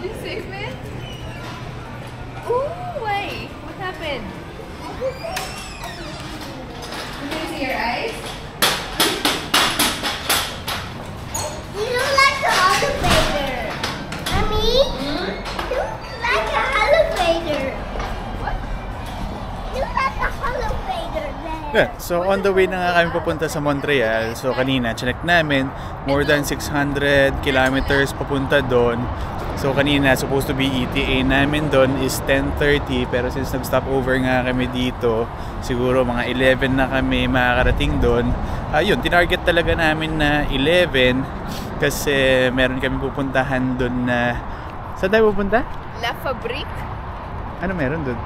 Did you save it? Ooh, wait. What happened? Can you see your eyes? You look like an elevator. Mommy? You look like an elevator. What? You look like an elevator there. Yeah, so on the way na nga kami papunta sa Montreal. So kanina, check namin, more than 600 kilometers papunta doon. So kanina, supposed to be ETA namin doon is 10:30. Pero since nag-stop over nga kami dito, siguro mga 11 na kami makakarating doon. Ayun, tinarget talaga namin na 11 kasi meron kami pupuntahan doon na... Saan tayo pupunta? La Fabrique. Ano meron doon?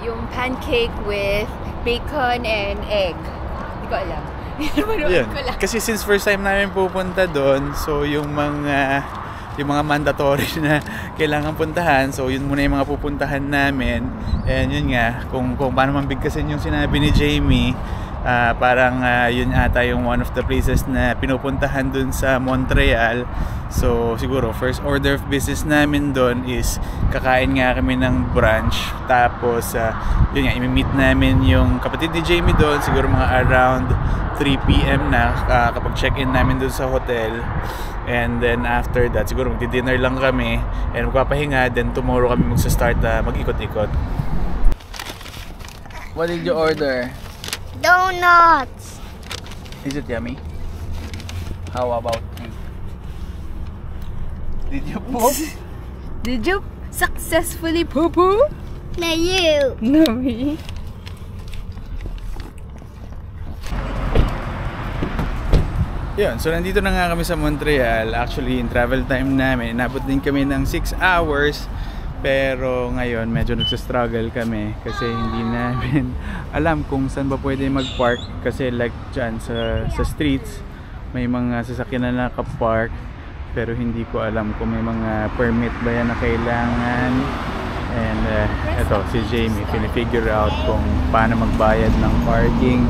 Yung pancake with bacon and egg. Hindi ko alam. Yun. Kasi since first time namin pupunta doon, so yung mga mandatory na kailangan puntahan, so yun muna yung mga pupuntahan namin. And yun nga, kung paano mambigkasin yung sinabi ni Jamie, parang yun ata yung one of the places na pinupuntahan dun sa Montreal. So siguro first order of business namin dun is kakain nga kami ng brunch. Tapos yun nga, imi-meet namin yung kapatid ni Jamie dun, siguro mga around 3 PM na kapag check-in namin dun sa hotel. And then after that, siguro magdi-dinner lang kami and magpapahinga. Then tomorrow kami magsa-start mag-ikot-ikot. What did you order? Donuts. Is it yummy? How about you? Did you poop? Did you successfully poo-poo? No, you. No, me. Yun, so nandito na nga kami sa Montreal. Actually, in travel time namin, inabot din kami ng 6 hours. Pero ngayon, medyo nagsastruggle kami kasi hindi namin alam kung saan ba pwede mag-park. Kasi like dyan sa streets, may mga sasakyan na nakapark. Pero hindi ko alam kung may mga permit ba yan na kailangan. And eto, si Jamie, pinifigure out kung paano magbayad ng parking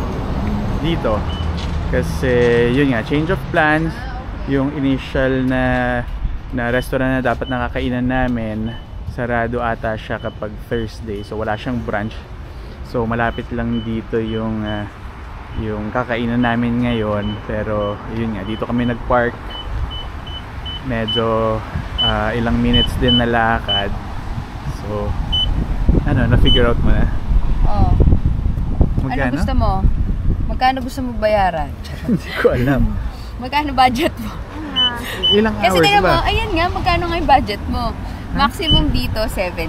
dito. Kasi yun nga, change of plans. Yung initial na restaurant na dapat nakakainan namin, sarado ata siya kapag Thursday. So wala siyang brunch. So malapit lang dito yung kakainan namin ngayon. Pero yun nga, dito kami nagpark. Medyo ilang minutes din na lakad. So ano, na-figure out mo na? Oh. Magkano? Ano gusto mo? Magkano gusto mo bayaran? Hindi ko alam. Magkano budget mo? Ilang Kasi hours tingnan mo, ba? ayan nga, magkano nga yung budget mo? Maximum dito, 17.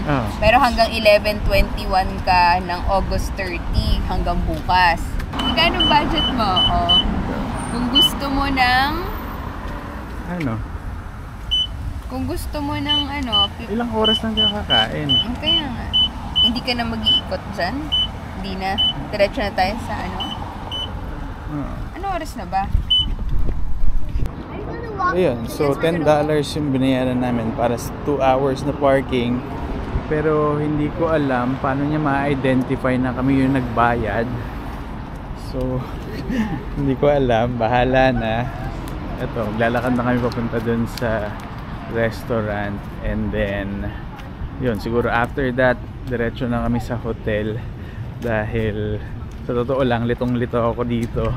Oh. Pero hanggang 11:21 ka ng August 30 hanggang bukas. Magkano budget mo? Oh. Kung gusto mo ng... Ano? Kung gusto mo ng ano... Ilang oras lang ka kakain? Kaya nga. Hindi ka na mag-iikot dyan? Hindi na. Diretso na tayo sa ano? Ano oras na ba? Ayun, so $10 yung binayaran namin para sa 2 hours na parking. Pero hindi ko alam paano niya ma-identify na kami yung nagbayad. So hindi ko alam, bahala na. Ito, maglalakad na kami papunta dun sa restaurant. And then yun, siguro after that diretso na kami sa hotel. Dahil sa totoo lang, litong-lito ako dito.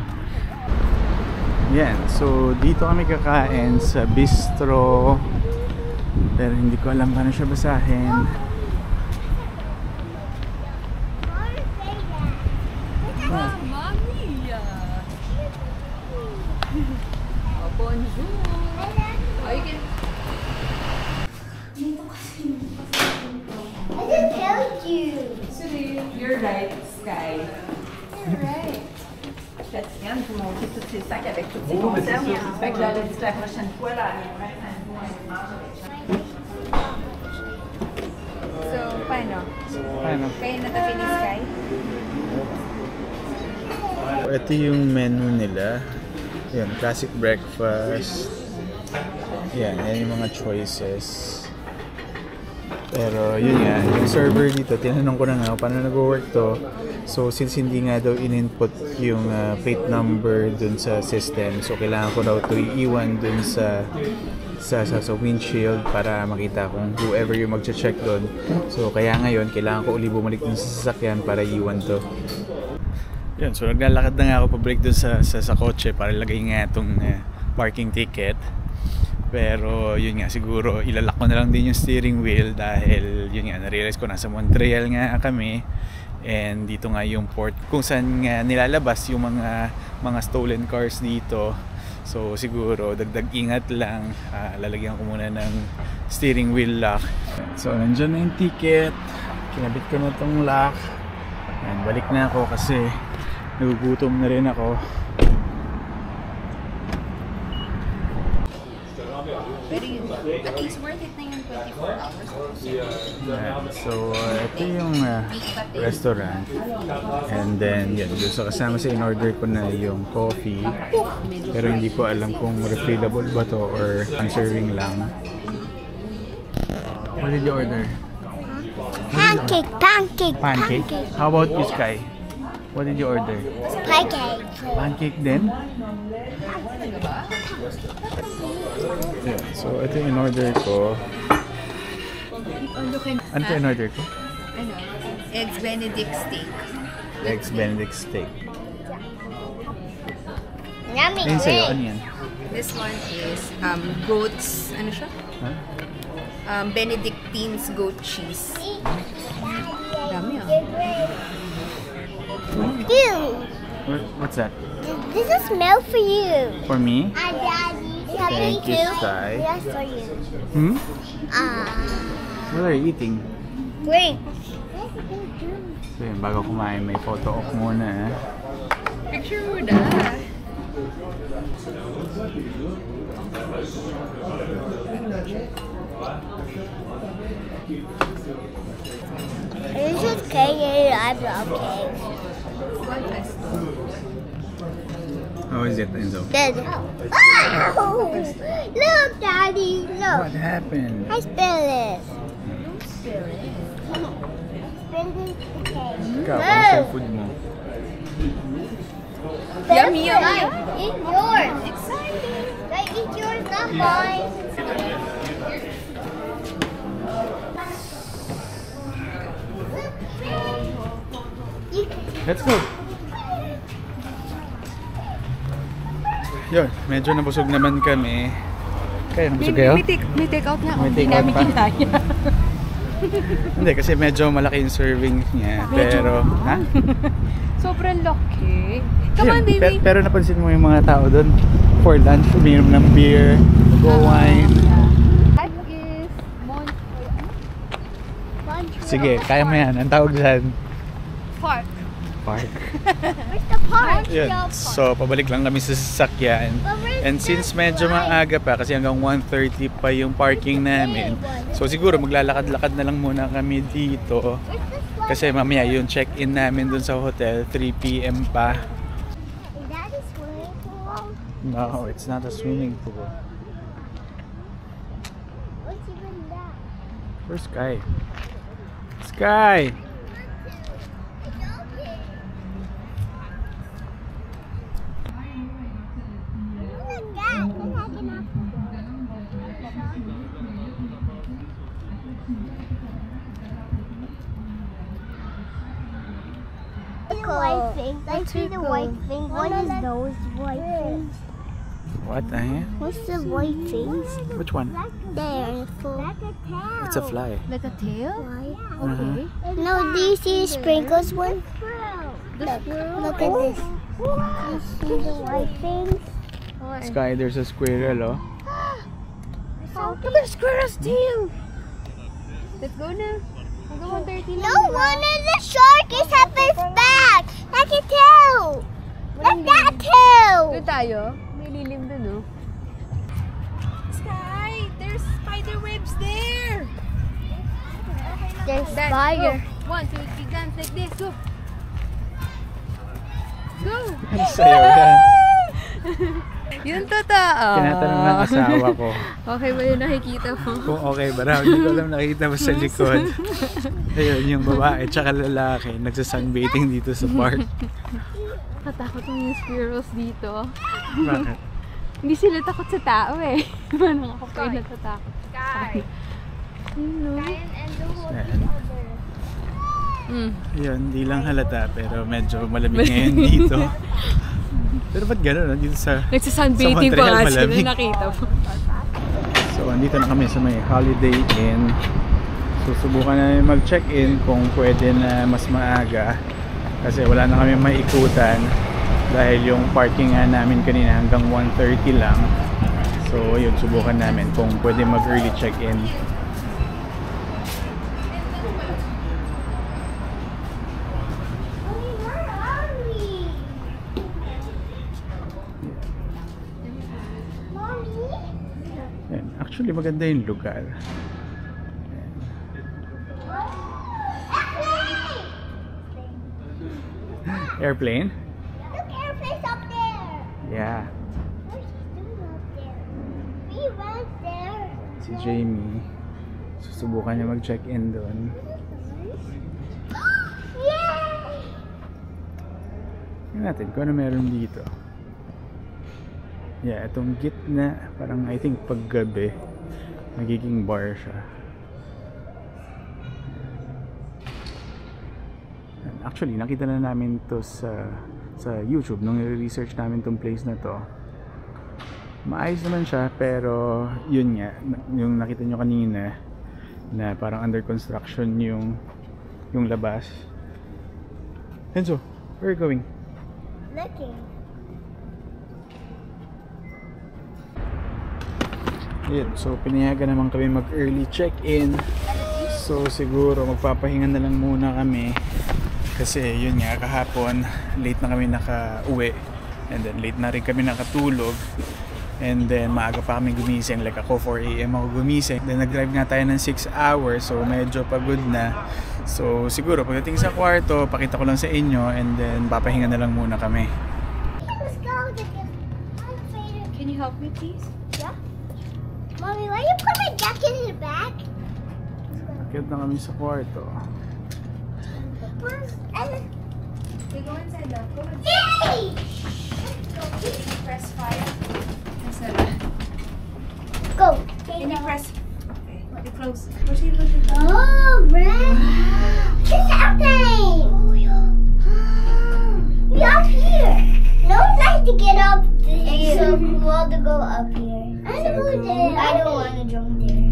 Yan, so dito kami kakain sa bistro. Pero hindi ko alam paano siya basahin. Bonjour! Oh, you can... I just told you. You're right, Sky. You're right. Faites bien pour monter tous ces sacs avec toutes ces conserves. Fait que j'allais dire la prochaine fois, là, So, paano? Paano? Kayo na tabi ni Sky? Ito yung menu nila. Yan, classic breakfast. Yan yung mga choices. Pero yun nga, yung server dito, tinanong ko na nga paano nag-work to. So since hindi nga daw in-input yung plate number dun sa system, so kailangan ko daw to iiwan dun sa windshield para makita kung whoever yung magche-check dun. So kaya ngayon, kailangan ko uli bumalik dun sa sasakyan para iwan to. Yun, so naglalakad na nga ako pabalik dun sa kotse para ilagay nga itong parking ticket. Pero yun nga, siguro ilalak ko na lang din yung steering wheel dahil yun nga, na-realize ko nasa Montreal nga kami. And dito nga yung port kung saan nga nilalabas yung mga stolen cars dito. So siguro dagdag ingat lang, lalagyan ko muna ng steering wheel lock. So nandyan na yung ticket, kinabit ko na itong lock. And balik na ako kasi nagugutom na rin ako. At least worth it na yung 24 hours. So ito yung restaurant. And then yan, doon sa kasama sa in-order ko na yung coffee. Pero hindi ko alam kung refillable ba to or unserving lang. What did you order? Pancake? How about you, Sky? What did you order? Pancake. Pancake din? Yeah, so ito yung in-order ko. Ano ito in-order ko? Ano? Eggs Benedict steak. Eggs Benedict steak. Yummy. Ayun sa'yo, ano yan? This one is goat's, ano siya? Huh? Benedictine's goat cheese. Dami Dude, What's that? this is milk for you. For me? Daddy. Thank you, Sky. Yes, for you. Hmm? What are you eating? Drink. So yun, bago kumain, may photo op muna. Picture mo na. This is cake. I love cake. How is it, Enzo? Good. Oh! Look, Daddy. Look. What happened? I spilled it. Spilled it. Ikaw, kamusta yung food mo? Yummy, I eat yours. Exciting. I eat yours, not mine. Let's go! Yun, medyo nabusog naman kami. Kaya nabusog kayo? May take out na ako. May Hindi take out namin pa? kinaya. Hindi, kasi medyo malaki yung serving niya. Pero, ha? Sobrang laki. Come on, baby. Pero napansin mo yung mga tao doon for lunch, uminom ng beer, wine. That is Sige, kaya mo yan. Ang tawag dyan? Park. Park. Where's the park? Yun. So, pabalik lang kami sa sasakyan. And since medyo maaga pa, kasi hanggang 1:30 pa yung parking namin, so siguro maglalakad-lakad na lang muna kami dito. Kasi mamaya yung check-in namin dun sa hotel, 3 PM pa. Is that a swimming pool? No, it's not a swimming pool. What's even that? Where's Sky? Sky! White things. I see the white thing. What is those white things? What? What's the white things? Which one? There. It's a fly. Like a tail? Okay. No, do you see the sprinkles one? Look at this. You see the white things? Sky, there's a squirrel, oh. Look at the squirrel's tail. Let's go na. Hanggang 1:30 lang. No, one of the shark is up his back. I can tell. Like that tail. Doon tayo. May lilim dun, oh. Sky! There's spider webs there! There's Dance, spider. go. 1, 2, 3, dance like this. Go! Go! Ang sayo yan. Yung totoo. Tinatanong ng asawa ko Okay ba yung nakikita mo? kung okay ba raw. Hindi ko alam, nakita mo sa likod. Ayun, yung babae tsaka lalaki nagsa-sunbathing dito sa park. Katakot yung squirrels dito. Bakit? Hindi sila takot sa tao eh. Parang ako pa yung natatakot. Sky. Ano? And the whole Yan. Mm. Yun, hindi lang halata pero medyo malamig ngayon dito. Pero ba't gano'n? Dito sa Nagsasunbathing pa Montreal, nga sila, malamig. nakita mo. So, andito na kami sa may Holiday Inn. Susubukan na mag-check-in kung pwede na mas maaga. Kasi wala na kami maikutan. Dahil yung parking nga namin kanina hanggang 1:30 lang. So, yun, subukan namin kung pwede mag-early check-in. Mommy, where are we? Mommy? Yan. Actually, maganda yung lugar. Airplane? Look, airplane's up there. Yeah. What's she doing up there? We went there. Si Jamie. Susubukan niya mag-check-in doon. Yay! Tingnan natin kung ano meron dito. Yeah, itong gitna, parang I think paggabi, magiging bar siya. Actually, nakita na namin to sa YouTube nung i-research namin tong place na to. Maayos naman siya, pero yun nga, yung nakita nyo kanina na parang under construction yung labas. Enzo, where are you going? Looking. Ayun, so pinayagan naman kami mag-early check-in. So siguro magpapahinga na lang muna kami. Kasi yun nga, kahapon late na kami naka-uwi. And then late na rin kami nakatulog. And then maaga pa kami gumising. Like ako 4 AM ako gumising. Then nag-drive nga tayo ng 6 hours. So medyo pagod na. So siguro pagdating sa kwarto, pakita ko lang sa inyo. And then papahinga na lang muna kami. Let's go. I'm afraid. Can you help me please? Yeah. Mommy, why you put my jacket in the back? Akit na kami sa kwarto. We go inside the cupboard. Yay! Press 5. Nasaan? Go. Can you press? Okay, you close. What are you going to do? Oh, red. It's something. We up here. No one likes to get up. It's so cool to go up here. I don't go there. I don't want to jump there.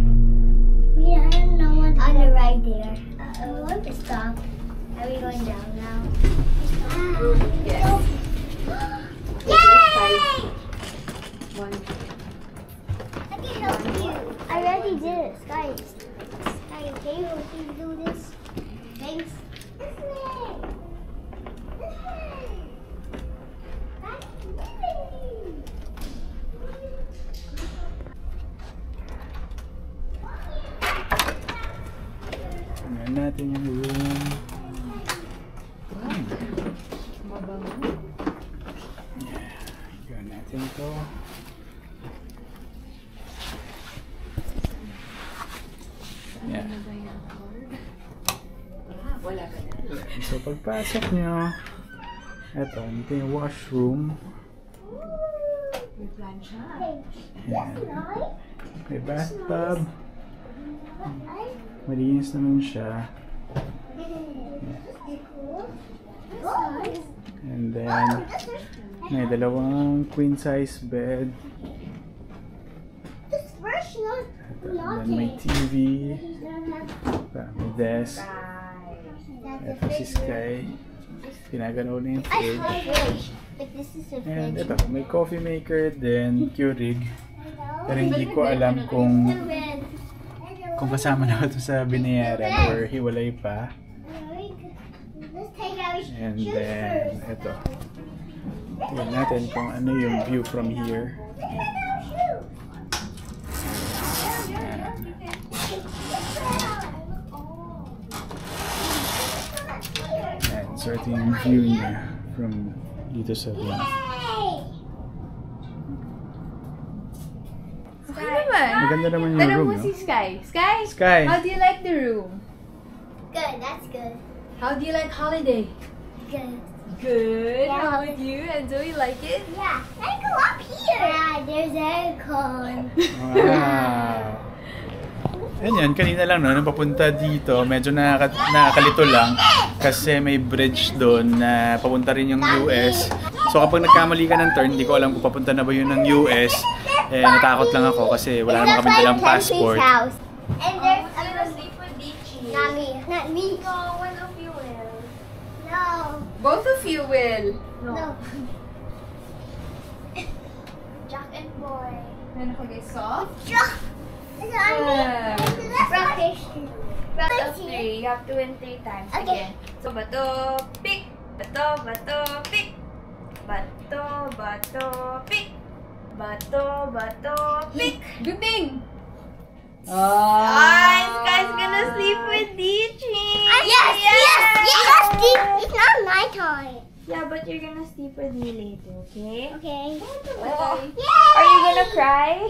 Yeah, I don't know what. On the right there. I want to stop. Are we going down now? Yes. Yay! One. I can help you. I already did it. Sky, can you help me do this? Thanks. This way. This way. That's living. Tingnan natin yung room. Tingnan natin to. Yeah. Wala ka na. So pagpasok nyo, eto, ito yung washroom. May plancha. Yan. May bathtub. Malinis naman siya. And then, may dalawang queen size bed. This first not. And then may TV. May desk. Ito si Sky. Pinagano na yung I fridge. have fridge. Like this is a And fridge. ito, may coffee maker, then Keurig. Pero hindi ko alam kung kasama na ito sa binayaran or hiwalay pa. Let's take our And shoes then, first. ito. Tignan natin kung ano yung view from here. Look at our shoes. Ayan, so ito yung view niya from dito sa room. Yay! maganda naman yung Tanong room, mo no? si Sky. Sky, Sky. how do you like the room? Good, that's good. How do you like holiday? Good. Good. Yeah. How about you? Enzo, you like it? Yeah, let's go up here. Yeah, there's aircon. Wow. Yan yan, kanina lang no, nung papunta dito, medyo nakakalito lang kasi may bridge doon na papunta rin yung US. So kapag nagkamali ka ng turn, hindi ko alam kung papunta na ba yun ng US. Eh, natakot lang ako kasi wala naman kami dalang passport. And there's a sleep with Dichi. Not me. Not me. No, one of you will. No. Both of you will. No. Jack and boy. Ano ka guys, soft? Jack. Brackish. Of 3, you have to win 3 times Okay. again. So, bato, pick. Bato, bato, pick. Bato, bato, pick. Bato, bato, pick. Good thing. Sky's gonna sleep with Dichi. Yes, yes, yes. It's not my time. Yeah, but you're gonna sleep with me later, okay? Okay. Oh. Yay! Are you gonna cry?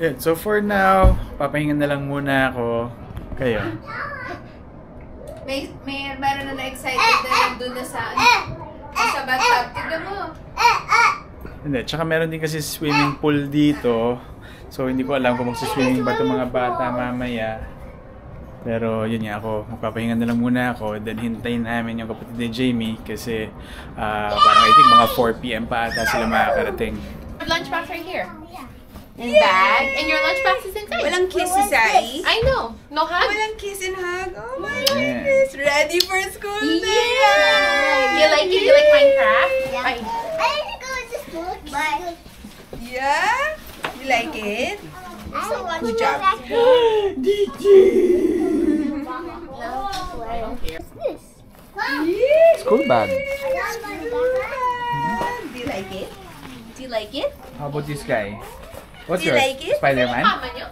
Yeah, so for now, papahinga na lang muna ako. Kayo. Meron na excited na nandun na sa bathtub. Tignan mo. Hindi, tsaka meron din kasi swimming pool dito. So hindi ko alam kung magsiswimming ba itong mga bata mamaya. Pero yun nga ako, magpapahinga na lang muna ako. Then hintayin namin yung kapatid ni Jamie kasi parang I think mga 4 PM pa ata sila makakarating. Lunchbox right here. And bag. And your lunchbox is inside. Walang kiss si Sai. I know. No hug. Walang kiss and hug. Oh my Yeah. goodness. Ready for school day. You like it? You like Minecraft? Yeah. Fine. I need to go to this book. But Yeah? You like it? good job. What's this? School bag. Do you like it? Do you like it? How about this guy? What's Do you yours? like it? Spider-Man? Mama nyo.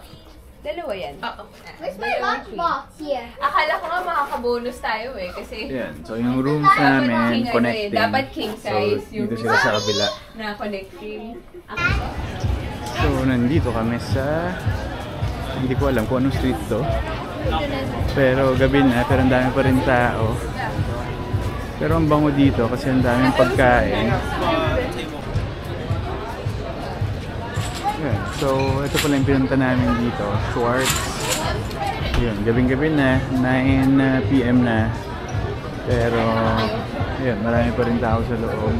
Dalawa yan. Oo. Where's my lunchbox? Here. Akala ko nga makaka-bonus tayo eh. Kasi Yan. So yung rooms namin, king connecting. dapat king size. So dito sila sa kabila. Na connecting. So nandito kami sa... Hindi ko alam kung anong street to. Pero gabi na, pero ang dami pa rin tao. Pero ang bango dito kasi ang daming pagkain. Yan. So ito pala yung pinunta namin dito, Schwartz. Yun, gabing-gabi na, 9 PM na. Pero yun, marami pa rin tao sa loob.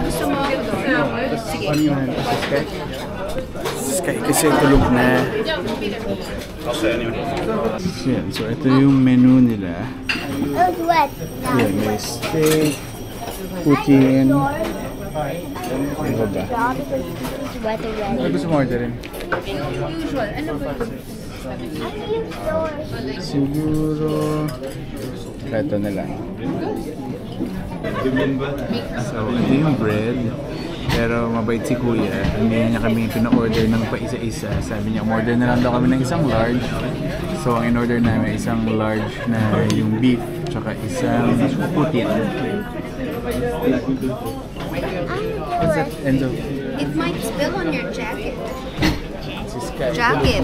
Gusto mo ako? Sige. Ano yun? Sky? Sky kasi tulog na. Yan, so ito yung menu nila. Oh, it's wet. Yan, may steak, poutine. Ano ba ba? It's wet already. Ano gusto mo orderin? Usual. Ano ba yun? Siguro... Ito na lang. So, ito yung bread. Pero mabait si Kuya. Hindi niya kami pina-order ng pa-isa-isa. Sabi niya, umorder na lang daw kami ng isang large. So, ang in-order namin isang large na yung beef. Tsaka isang poutine. What's that, Enzo? It might spill on your jacket. Si Sky. Jacket.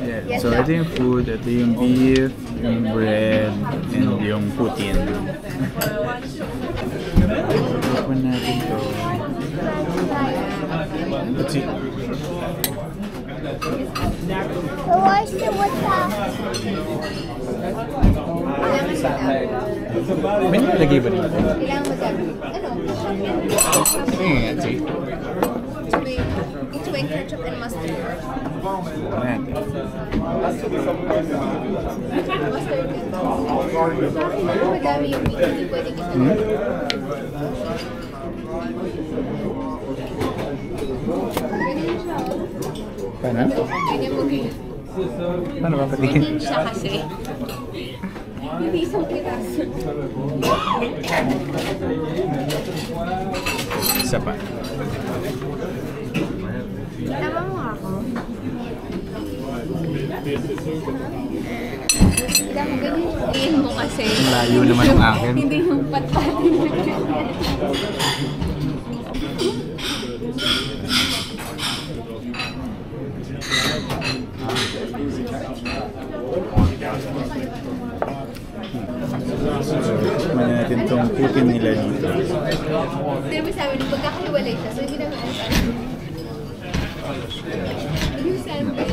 Yeah. So, ito yung food. Ito yung beef, yung bread, and yung poutine. Open natin to. Let's see. What's that? May nilagay ba dito? Kailangan mo gagawin. Ano? Let's see. It's way ketchup and mustard. Ayan. Madami yung meat. Hindi pwede kita. Ganyan siya. Paano? Ganyan mo ganyan. Paano ba patingin? Ganyan siya kasi. Hindi isang piraso. Isa pa. Tama mo ako. Ganyan mo kasi. Layo naman ang akin. Hindi yung patpatin. Tikman natin itong putin nila dito. Hindi mo sabi, magkakahiwalay siya. So, hindi naman ano. Yung sample.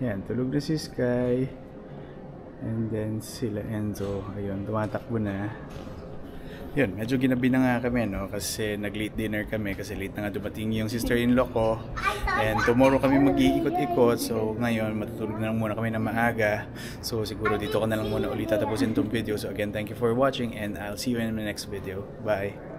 Yan, tulog na si Sky. And then sila Enzo, ayun, tumatakbo na. Yun, medyo ginabi na nga kami, no? Kasi nag-late dinner kami kasi late na nga dumating yung sister-in-law ko. And tomorrow kami mag-iikot-ikot. So ngayon, matutulog na lang muna kami na maaga. So siguro dito ko na lang muna ulit tatapusin itong video. So again, thank you for watching and I'll see you in the next video. Bye!